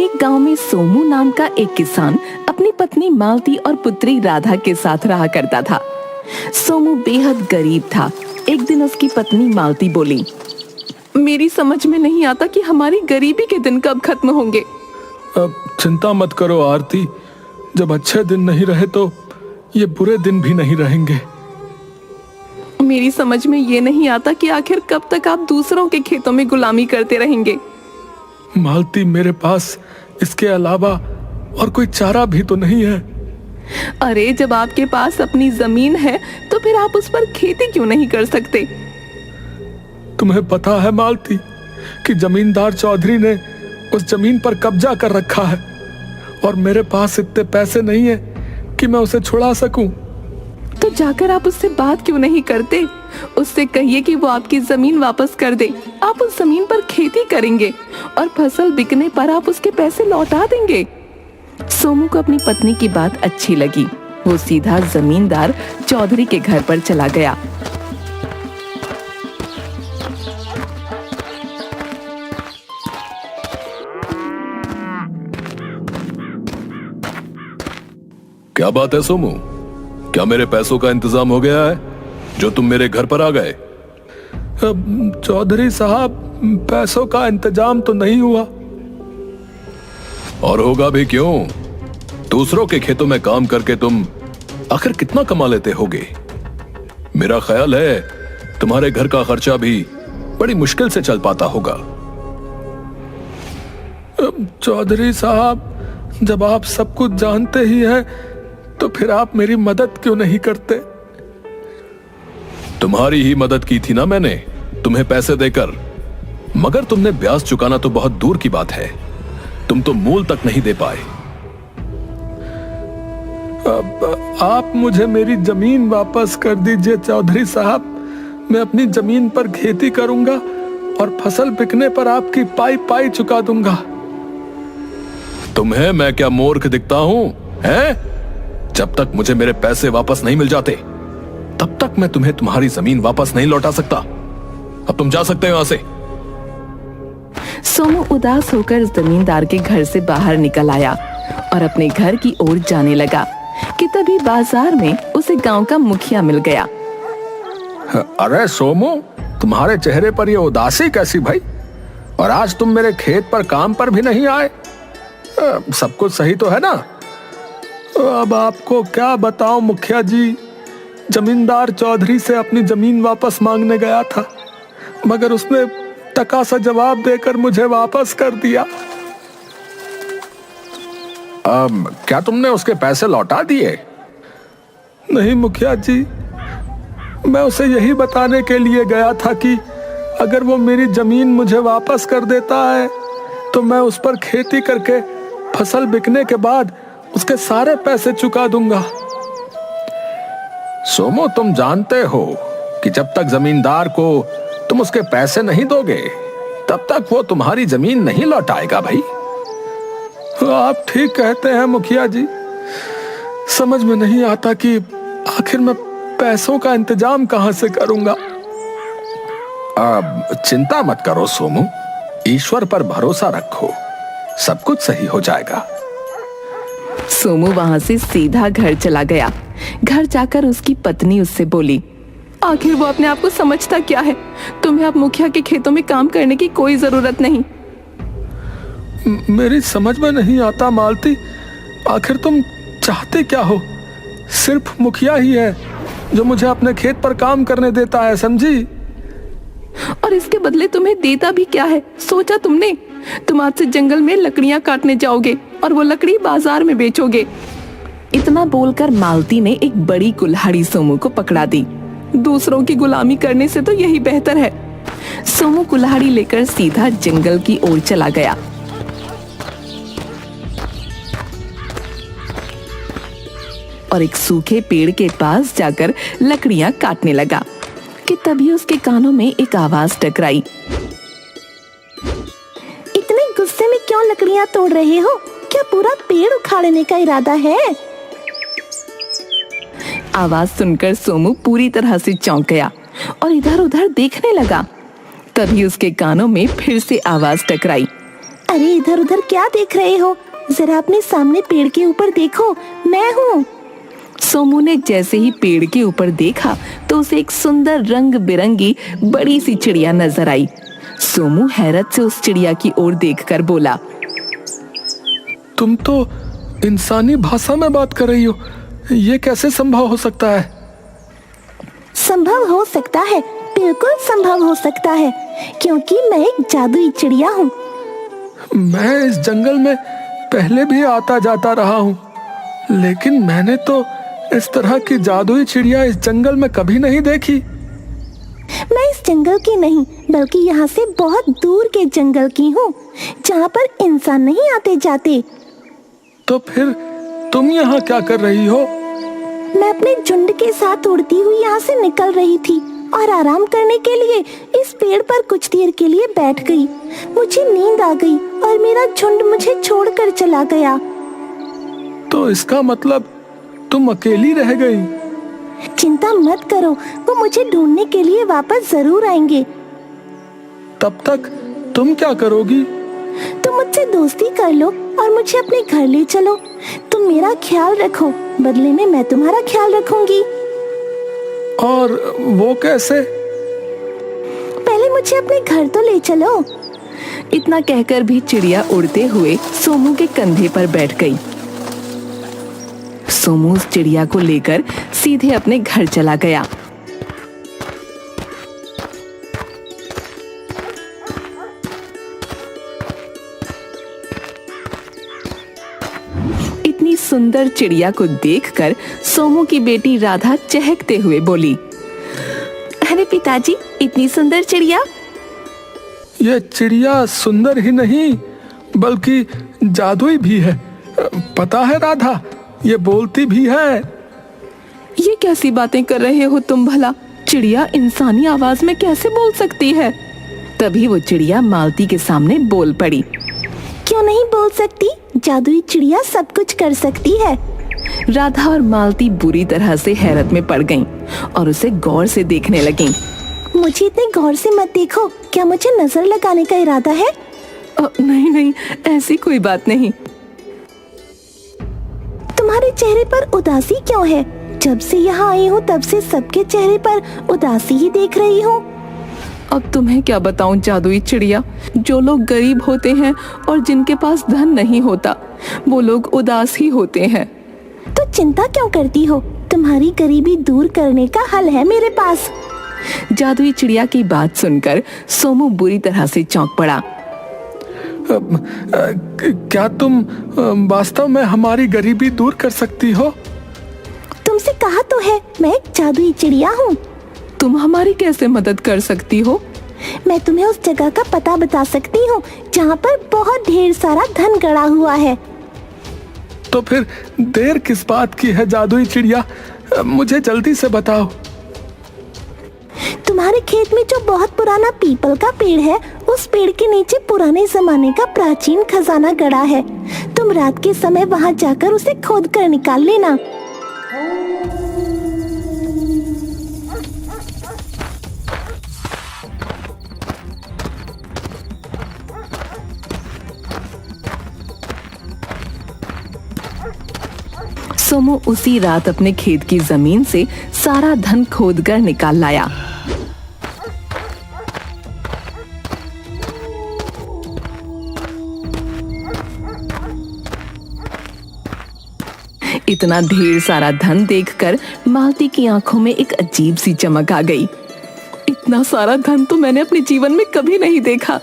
एक गांव में सोमू नाम का एक किसान अपनी पत्नी मालती और पुत्री राधा के साथ रहा करता था। सोमू बेहद गरीब था। एक दिन उसकी पत्नी मालती बोली, मेरी समझ में नहीं आता कि हमारी गरीबी के दिन कब खत्म होंगे। अब चिंता मत करो आरती, जब अच्छे दिन नहीं रहे तो ये बुरे दिन भी नहीं रहेंगे। मेरी समझ में ये नहीं आता कि आखिर कब तक आप दूसरों के खेतों में गुलामी करते रहेंगे। मालती, मेरे पास इसके अलावा और कोई चारा भी तो नहीं है। अरे जब आपके पास अपनी जमीन है तो फिर आप उस पर खेती क्यों नहीं कर सकते? तुम्हें पता है मालती कि जमींदार चौधरी ने उस जमीन पर कब्जा कर रखा है और मेरे पास इतने पैसे नहीं है कि मैं उसे छुड़ा सकूं। तो जाकर आप उससे बात क्यों नहीं करते? उससे कहिए कि वो आपकी जमीन वापस कर दे। आप उस जमीन पर खेती करेंगे और फसल बिकने पर आप उसके पैसे लौटा देंगे। सोमू को अपनी पत्नी की बात अच्छी लगी। वो सीधा जमींदार चौधरी के घर पर चला गया। क्या बात है सोमू, क्या मेरे पैसों का इंतजाम हो गया है जो तुम मेरे घर पर आ गए? चौधरी साहब, पैसों का इंतजाम तो नहीं हुआ। और होगा भी क्यों? दूसरों के खेतों में काम करके तुम आखिर कितना कमा लेते होगे? मेरा ख्याल है तुम्हारे घर का खर्चा भी बड़ी मुश्किल से चल पाता होगा। चौधरी साहब, जब आप सब कुछ जानते ही हैं तो फिर आप मेरी मदद क्यों नहीं करते? तुम्हारी ही मदद की थी ना मैंने, तुम्हें पैसे देकर, मगर तुमने ब्याज चुकाना तो बहुत दूर की बात है। तुम तो मूल तक नहीं दे पाए। अब आप मुझे मेरी जमीन वापस कर दीजिए चौधरी साहब। मैं अपनी जमीन पर खेती करूंगा और फसल बिकने पर आपकी पाई पाई चुका दूंगा। तुम्हें मैं क्या मूर्ख दिखता हूं, हैं? जब तक मुझे मेरे पैसे वापस नहीं मिल जाते तब तक मैं तुम्हें तुम्हारी जमीन वापस नहीं लौटा सकता। अब तुम जा सकते हो यहां से। सोमू उदास होकर जमींदार के घर से बाहर निकल आया और अपने घर की ओर जाने लगा कि तभी बाजार में उसे गांव का मुखिया मिल गया। अरे सोमू, तुम्हारे चेहरे पर ये उदासी कैसी भाई? और आज तुम मेरे खेत पर काम पर भी नहीं आए। सब कुछ सही तो है ना? अब आपको क्या बताऊं मुखिया जी, जमींदार चौधरी से अपनी जमीन वापस मांगने गया था, मगर उसने टका सा जवाब देकर मुझे वापस कर दिया। क्या तुमने उसके पैसे लौटा दिए? नहीं मुखिया जी, मैं उसे यही बताने के लिए गया था कि अगर वो मेरी जमीन मुझे वापस कर देता है तो मैं उस पर खेती करके फसल बिकने के बाद उसके सारे पैसे चुका दूंगा। सोमू, तुम जानते हो कि जब तक जमींदार को तुम उसके पैसे नहीं दोगे तब तक वो तुम्हारी जमीन नहीं लौटाएगा भाई। आप ठीक कहते हैं मुखिया जी। समझ में नहीं आता कि आखिर मैं पैसों का इंतजाम कहां से करूंगा। अब चिंता मत करो सोमू, ईश्वर पर भरोसा रखो, सब कुछ सही हो जाएगा। सोमू वहां से सीधा घर चला गया। घर जाकर उसकी पत्नी उससे बोली, आखिर वो अपने आप को समझता क्या है? तुम्हें अब मुखिया के खेतों में काम करने की कोई जरूरत नहीं। मेरी समझ में नहीं आता मालती, आखिर तुम चाहते क्या हो? सिर्फ मुखिया ही है जो मुझे अपने खेत पर काम करने देता है, समझी? और इसके बदले तुम्हें देता भी क्या है, सोचा तुमने? तुम आज से जंगल में लकड़ियां काटने जाओगे और वो लकड़ी बाजार में बेचोगे। इतना बोलकर मालती ने एक बड़ी कुल्हाड़ी सोमू को पकड़ा दी। दूसरों की गुलामी करने से तो यही बेहतर है। सोमू कुल्हाड़ी लेकर सीधा जंगल की ओर चला गया। और एक सूखे पेड़ के पास जाकर लकड़ियां काटने लगा कि तभी उसके कानों में एक आवाज टकराई। इतने गुस्से में क्यों लकड़ियां तोड़ रहे हो? क्या पूरा पेड़ उखाड़ने का इरादा है? आवाज सुनकर सोमू पूरी तरह से चौंक गया और इधर उधर देखने लगा। तभी उसके कानों में फिर से आवाज टकराई अरे इधर उधर क्या देख रहे हो? जरा अपने सामने पेड़ के ऊपर देखो, मैं हूँ। सोमू ने जैसे ही पेड़ के ऊपर देखा तो उसे एक सुंदर रंग बिरंगी बड़ी सी चिड़िया नजर आई। सोमू हैरत से उस चिड़िया की ओर देखकर बोला, तुम तो इंसानी भाषा में बात कर रही हो, ये कैसे संभव हो सकता है? संभव हो सकता है, बिल्कुल संभव हो सकता है, क्योंकि मैं एक जादुई चिड़िया हूँ। मैं इस जंगल में पहले भी आता जाता रहा हूँ, लेकिन मैंने तो इस तरह की जादुई चिड़िया इस जंगल में कभी नहीं देखी। मैं इस जंगल की नहीं, बल्कि यहाँ से बहुत दूर के जंगल की हूँ, जहाँ पर इंसान नहीं आते जाते। तो फिर तुम यहाँ क्या कर रही हो? मैं अपने झुंड के साथ उड़ती हुई यहाँ से निकल रही थी और आराम करने के लिए इस पेड़ पर कुछ देर के लिए बैठ गई। मुझे नींद आ गई और मेरा झुंड मुझे छोड़कर चला गया। तो इसका मतलब तुम अकेली रह गई? चिंता मत करो, वो मुझे ढूंढने के लिए वापस जरूर आएंगे। तब तक तुम क्या करोगी? तुम मुझसे दोस्ती कर लो और मुझे अपने घर ले चलो। तुम मेरा ख्याल रखो, बदले में मैं तुम्हारा ख्याल रखूंगी। और वो कैसे? पहले मुझे अपने घर तो ले चलो। इतना कहकर भी चिड़िया उड़ते हुए सोमू के कंधे पर बैठ गई। सोमू उस चिड़िया को लेकर सीधे अपने घर चला गया। इतनी सुंदर चिड़िया को देखकर सोमू की बेटी राधा चहकते हुए बोली, अरे पिताजी, इतनी सुंदर चिड़िया। ये चिड़िया सुंदर ही नहीं बल्कि जादुई भी है। पता है राधा, ये बोलती भी है। ये कैसी बातें कर रहे हो तुम भला? चिड़िया इंसानी आवाज में कैसे बोल सकती है? तभी वो चिड़िया मालती के सामने बोल पड़ी। क्यों नहीं बोल सकती? जादुई चिड़िया सब कुछ कर सकती है। राधा और मालती बुरी तरह से हैरत में पड़ गईं और उसे गौर से देखने लगीं। मुझे इतने गौर से मत देखो, क्या मुझे नजर लगाने का इरादा है? नहीं नहीं, ऐसी कोई बात नहीं। तुम्हारे चेहरे पर उदासी क्यों है? जब से यहाँ आई हूँ तब से सबके चेहरे पर उदासी ही देख रही हूँ। अब तुम्हें क्या बताऊं जादुई चिड़िया, जो लोग गरीब होते हैं और जिनके पास धन नहीं होता, वो लोग उदास ही होते हैं। तो चिंता क्यों करती हो? तुम्हारी गरीबी दूर करने का हल है मेरे पास। जादुई चिड़िया की बात सुनकर सोमू बुरी तरह से चौंक पड़ा। क्या तुम वास्तव में हमारी गरीबी दूर कर सकती हो? तुमसे कहा तो है, मैं एक जादुई चिड़िया हूँ। तुम हमारी कैसे मदद कर सकती हो? मैं तुम्हें उस जगह का पता बता सकती हूँ जहाँ पर बहुत ढेर सारा धन गड़ा हुआ है। तो फिर देर किस बात की है जादुई चिड़िया? मुझे जल्दी से बताओ। तुम्हारे खेत में जो बहुत पुराना पीपल का पेड़ है, उस पेड़ के नीचे पुराने जमाने का प्राचीन खजाना गड़ा है। तुम रात के समय वहां जाकर उसे खोद कर निकाल लेना। सोमू उसी रात अपने खेत की जमीन से सारा धन खोदकर निकाल लाया। इतना ढेर सारा धन देखकर मालती की आंखों में एक अजीब सी चमक आ गई। इतना सारा धन तो मैंने अपने जीवन में कभी नहीं देखा।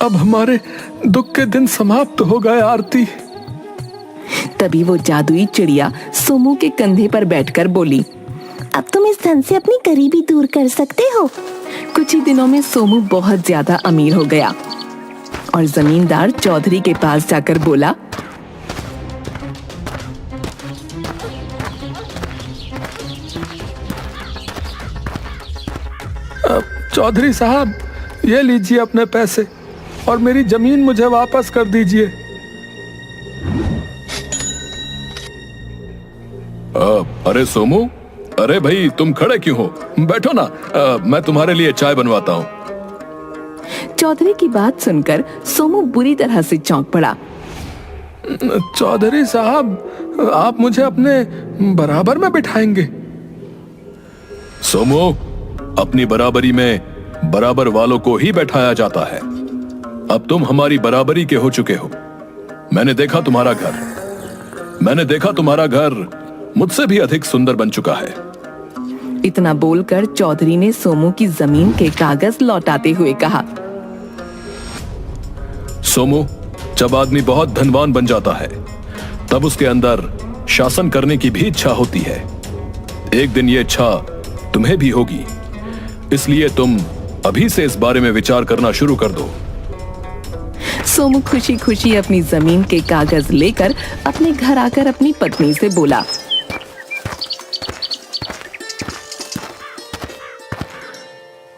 अब हमारे दुख के दिन समाप्त हो गए आरती। तभी वो जादुई चिड़िया सोमू के कंधे पर बैठकर बोली, अब तुम इस धन से अपनी गरीबी दूर कर सकते हो। कुछ ही दिनों में सोमू बहुत ज्यादा अमीर हो गया और जमींदार चौधरी के पास जाकर बोला, चौधरी साहब, ये लीजिए अपने पैसे और मेरी जमीन मुझे वापस कर दीजिए। अरे सोमू, अरे भाई तुम खड़े क्यों हो? बैठो ना, मैं तुम्हारे लिए चाय बनवाता हूँ। चौधरी की बात सुनकर सोमू बुरी तरह से चौंक पड़ा। चौधरी साहब, आप मुझे अपने बराबर में बिठाएंगे? सोमू, अपनी बराबरी में बराबर वालों को ही बैठाया जाता है। अब तुम हमारी बराबरी के हो चुके हो। मैंने देखा तुम्हारा घर मुझसे भी अधिक सुंदर बन चुका है। इतना बोलकर चौधरी ने सोमू की जमीन के कागज लौटाते हुए कहा। सोमू, जब आदमी बहुत धनवान बन जाता है तब उसके अंदर शासन करने की भी इच्छा होती है। एक दिन ये इच्छा तुम्हें भी होगी, इसलिए तुम अभी से इस बारे में विचार करना शुरू कर दो। सोमू खुशी खुशी अपनी जमीन के कागज लेकर अपने घर आकर अपनी पत्नी से बोला।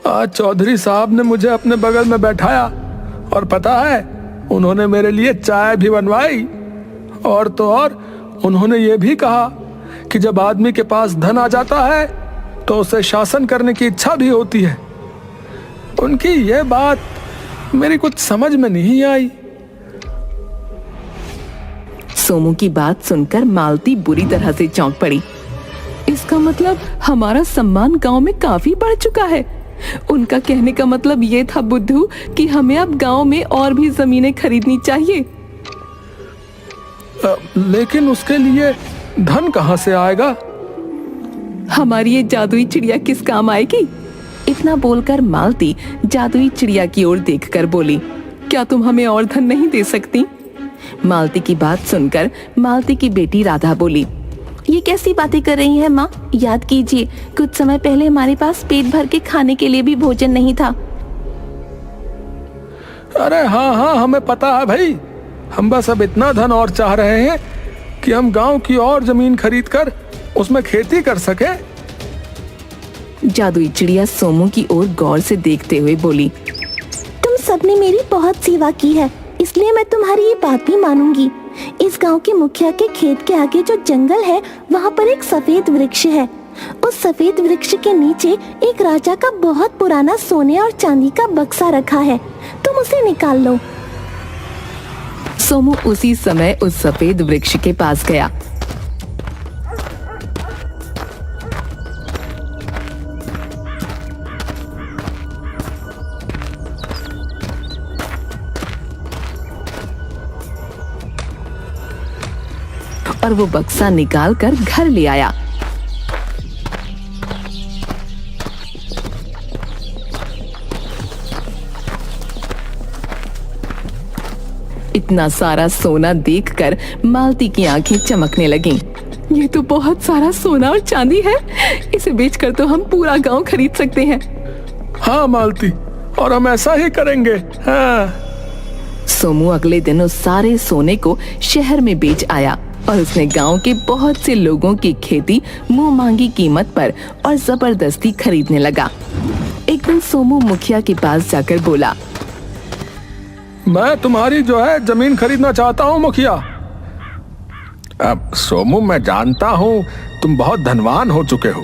आज चौधरी साहब ने मुझे अपने बगल में बैठाया और पता है, उन्होंने मेरे लिए चाय भी बनवाई। और तो और उन्होंने ये भी कहा कि जब आदमी के पास धन आ जाता है तो उसे शासन करने की इच्छा भी होती है। उनकी ये बात मेरी कुछ समझ में नहीं आई। सोमू की बात सुनकर मालती बुरी तरह से चौंक पड़ी। इसका मतलब हमारा सम्मान गांव में काफी बढ़ चुका है। उनका कहने का मतलब ये था बुद्धू कि हमें अब गांव में और भी जमीनें खरीदनी चाहिए। लेकिन उसके लिए धन कहाँ से आएगा? हमारी ये जादुई चिड़िया किस काम आएगी? इतना बोलकर मालती जादुई चिड़िया की ओर देखकर बोली, क्या तुम हमें और धन नहीं दे सकती? मालती की बात सुनकर मालती की बेटी राधा बोली, ये कैसी बातें कर रही हैं माँ? याद कीजिए, कुछ समय पहले हमारे पास पेट भर के खाने के लिए भी भोजन नहीं था। अरे हाँ, हमें पता है भाई। हम बस अब इतना धन और चाह रहे हैं कि हम गांव की और जमीन खरीदकर उसमें खेती कर सके। जादुई चिड़िया सोमू की ओर गौर से देखते हुए बोली, तुम सबने मेरी बहुत सेवा की है, इसलिए मैं तुम्हारी ये बात भी मानूंगी। इस गांव के मुखिया के खेत के आगे जो जंगल है, वहाँ पर एक सफेद वृक्ष है। उस सफेद वृक्ष के नीचे एक राजा का बहुत पुराना सोने और चांदी का बक्सा रखा है, तुम उसे निकाल लो। सोमू उसी समय उस सफेद वृक्ष के पास गया। और वो बक्सा निकाल कर घर ले आया। इतना सारा सोना देखकर मालती की आंखें चमकने लगीं। ये तो बहुत सारा सोना और चांदी है, इसे बेचकर तो हम पूरा गांव खरीद सकते हैं। हाँ मालती, और हम ऐसा ही करेंगे। हाँ। सोमू अगले दिन उस सारे सोने को शहर में बेच आया और उसने गांव के बहुत से लोगों की खेती मुंह मांगी कीमत पर और जबरदस्ती खरीदने लगा। एक दिन सोमू मुखिया के पास जाकर बोला, मैं तुम्हारी जो है जमीन खरीदना चाहता हूँ मुखिया। अब सोमू, मैं जानता हूँ तुम बहुत धनवान हो चुके हो,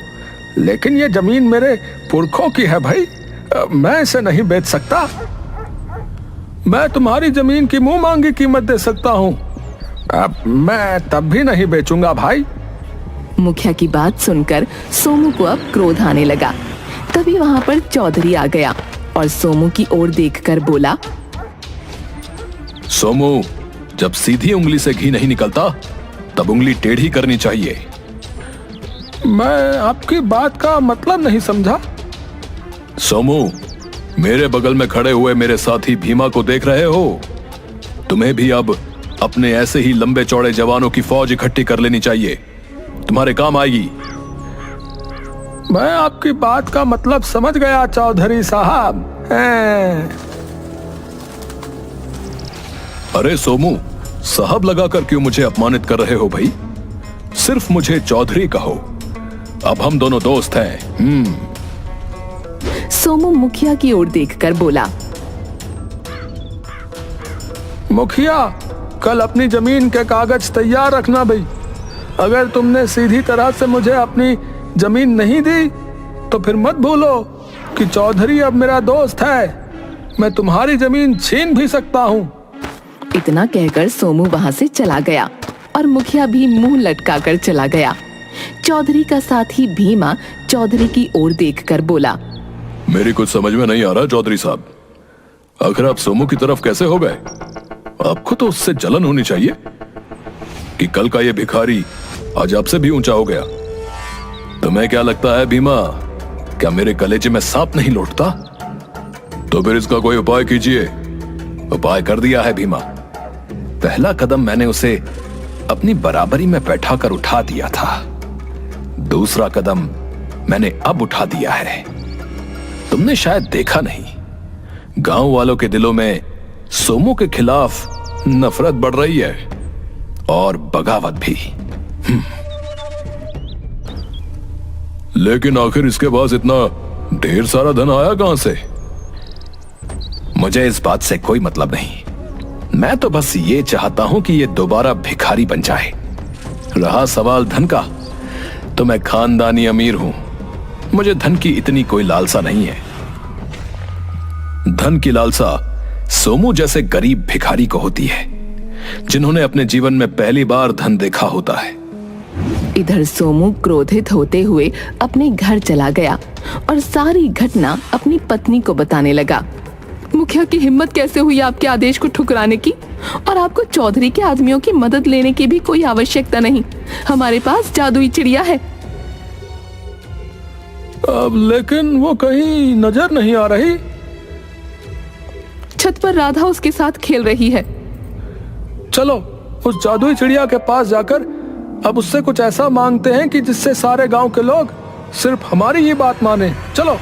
लेकिन ये जमीन मेरे पुरखों की है भाई, मैं इसे नहीं बेच सकता। मैं तुम्हारी जमीन की मुंह मांगी कीमत दे सकता हूँ। अब मैं तब भी नहीं बेचूंगा भाई। मुखिया की बात सुनकर सोमू को अब क्रोध आने लगा। तभी वहां पर चौधरी आ गया और सोमू की ओर देखकर बोला, सोमू, जब सीधी उंगली से घी नहीं निकलता तब उंगली टेढ़ी करनी चाहिए। मैं आपकी बात का मतलब नहीं समझा। सोमू, मेरे बगल में खड़े हुए मेरे साथी भीमा को देख रहे हो? तुम्हें भी अब अपने ऐसे ही लंबे चौड़े जवानों की फौज इकट्ठी कर लेनी चाहिए, तुम्हारे काम आएगी। मैं आपकी बात का मतलब समझ गया चौधरी साहब। अरे सोमू, साहब लगाकर क्यों मुझे अपमानित कर रहे हो भाई? सिर्फ मुझे चौधरी कहो, अब हम दोनों दोस्त हैं। सोमू मुखिया की ओर देखकर बोला, मुखिया, कल अपनी जमीन के कागज तैयार रखना भाई। अगर तुमने सीधी तरह से मुझे अपनी जमीन नहीं दी तो फिर मत भूलो कि चौधरी अब मेरा दोस्त है। मैं तुम्हारी जमीन छीन भी सकता हूँ। इतना कहकर सोमू वहां से चला गया और मुखिया भी मुंह लटकाकर चला गया। चौधरी का साथी भीमा चौधरी की ओर देखकर बोला, मेरी कुछ समझ में नहीं आ रहा चौधरी साहब, आखिर आप सोमू की तरफ कैसे हो गए? आपको तो उससे जलन होनी चाहिए कि कल का ये भिखारी आज आपसे भी ऊंचा हो गया। तुम्हें क्या लगता है भीमा, क्या मेरे कलेजे में सांप नहीं लौटता? तो फिर इसका कोई उपाय कीजिए। उपाय कर दिया है भीमा। पहला कदम मैंने उसे अपनी बराबरी में बैठाकर उठा दिया था, दूसरा कदम मैंने अब उठा दिया है। तुमने शायद देखा नहीं, गांव वालों के दिलों में सोमू के खिलाफ नफरत बढ़ रही है और बगावत भी। लेकिन आखिर इसके पास इतना ढेर सारा धन आया कहां से? मुझे इस बात से कोई मतलब नहीं। मैं तो बस ये चाहता हूं कि ये दोबारा भिखारी बन जाए। रहा सवाल धन का, तो मैं खानदानी अमीर हूं, मुझे धन की इतनी कोई लालसा नहीं है। धन की लालसा सोमू जैसे गरीब भिखारी को होती है, जिन्होंने अपने जीवन में पहली बार धन देखा होता है। इधर सोमू क्रोधित होते हुए अपने घर चला गया और सारी घटना अपनी पत्नी को बताने लगा। मुखिया की हिम्मत कैसे हुई आपके आदेश को ठुकराने की? और आपको चौधरी के आदमियों की मदद लेने की भी कोई आवश्यकता नहीं, हमारे पास जादुई चिड़िया है। अब लेकिन वो कहीं नजर नहीं आ रही। छत पर राधा उसके साथ खेल रही है। चलो उस जादुई चिड़िया के पास जाकर अब उससे कुछ ऐसा मांगते हैं कि जिससे सारे गांव के लोग सिर्फ हमारी ही बात माने। चलो।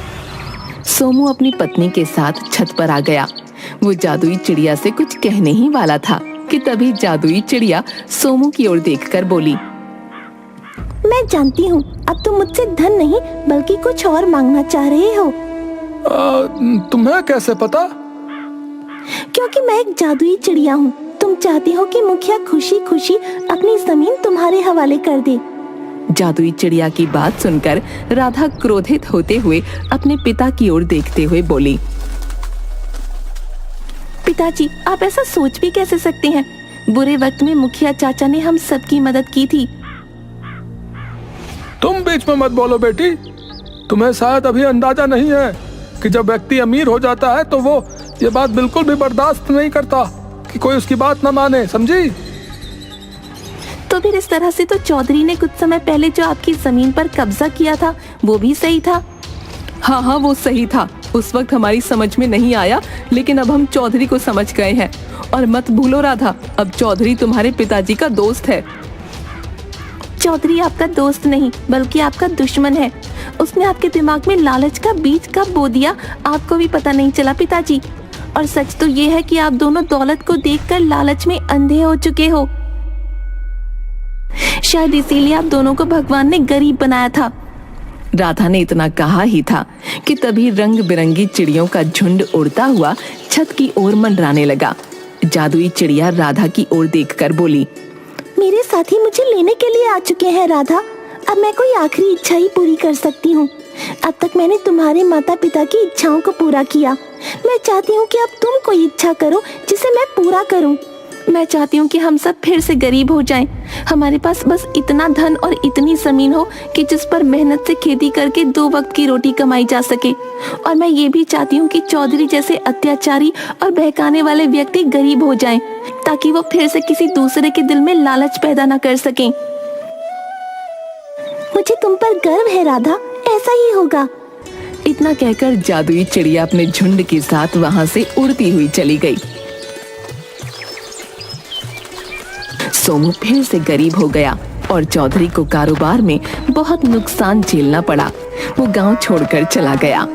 सोमू अपनी पत्नी के साथ छत पर आ गया। वो जादुई चिड़िया से कुछ कहने ही वाला था कि तभी जादुई चिड़िया सोमू की ओर देखकर बोली, मैं जानती हूँ अब तुम मुझसे धन नहीं बल्कि कुछ और मांगना चाह रहे हो। तुम्हें कैसे पता? क्योंकि मैं एक जादुई चिड़िया हूँ। तुम चाहती हो कि मुखिया खुशी खुशी अपनी जमीन तुम्हारे हवाले कर दे। जादुई चिड़िया की बात सुनकर राधा क्रोधित होते हुए अपने पिता की ओर देखते हुए बोली, पिताजी आप ऐसा सोच भी कैसे सकते हैं? बुरे वक्त में मुखिया चाचा ने हम सबकी मदद की थी। तुम बीच में मत बोलो बेटी। तुम्हें शायद अभी अंदाजा नहीं है कि जब व्यक्ति अमीर हो जाता है तो वो ये बात बिल्कुल भी बर्दाश्त नहीं करता कि कोई उसकी बात न माने, समझी? तो फिर इस तरह से तो चौधरी ने कुछ समय पहले जो आपकी जमीन पर कब्जा किया था वो भी सही था। हाँ वो सही था। उस वक्त हमारी समझ में नहीं आया, लेकिन अब हम चौधरी को समझ गए हैं। और मत भूलो राधा, अब चौधरी तुम्हारे पिताजी का दोस्त है। चौधरी आपका दोस्त नहीं बल्कि आपका दुश्मन है। उसने आपके दिमाग में लालच का बीज कब बो दिया आपको भी पता नहीं चला पिताजी। और सच तो ये है कि आप दोनों दौलत को देखकर लालच में अंधे हो चुके हो। शायद इसीलिए आप दोनों को भगवान ने गरीब बनाया था। राधा ने इतना कहा ही था कि तभी रंग बिरंगी चिड़ियों का झुंड उड़ता हुआ छत की ओर मंडराने लगा। जादुई चिड़िया राधा की ओर देखकर बोली, मेरे साथी मुझे लेने के लिए आ चुके हैं राधा। अब मैं कोई आखिरी इच्छा ही पूरी कर सकती हूँ। अब तक मैंने तुम्हारे माता पिता की इच्छाओं को पूरा किया। मैं चाहती हूँ कि अब तुम कोई इच्छा करो जिसे मैं पूरा करूँ। मैं चाहती हूँ कि हम सब फिर से गरीब हो जाएं। हमारे पास बस इतना धन और इतनी जमीन हो कि जिस पर मेहनत से खेती करके 2 वक्त की रोटी कमाई जा सके। और मैं ये भी चाहती हूँ कि चौधरी जैसे अत्याचारी और बहकाने वाले व्यक्ति गरीब हो जाएं, ताकि वो फिर से किसी दूसरे के दिल में लालच पैदा न कर सकें। मुझे तुम पर गर्व है राधा, ऐसा ही होगा। इतना कहकर जादुई चिड़िया अपने झुंड के साथ वहां से उड़ती हुई चली गई। सोमू फिर से गरीब हो गया और चौधरी को कारोबार में बहुत नुकसान झेलना पड़ा। वो गांव छोड़कर चला गया।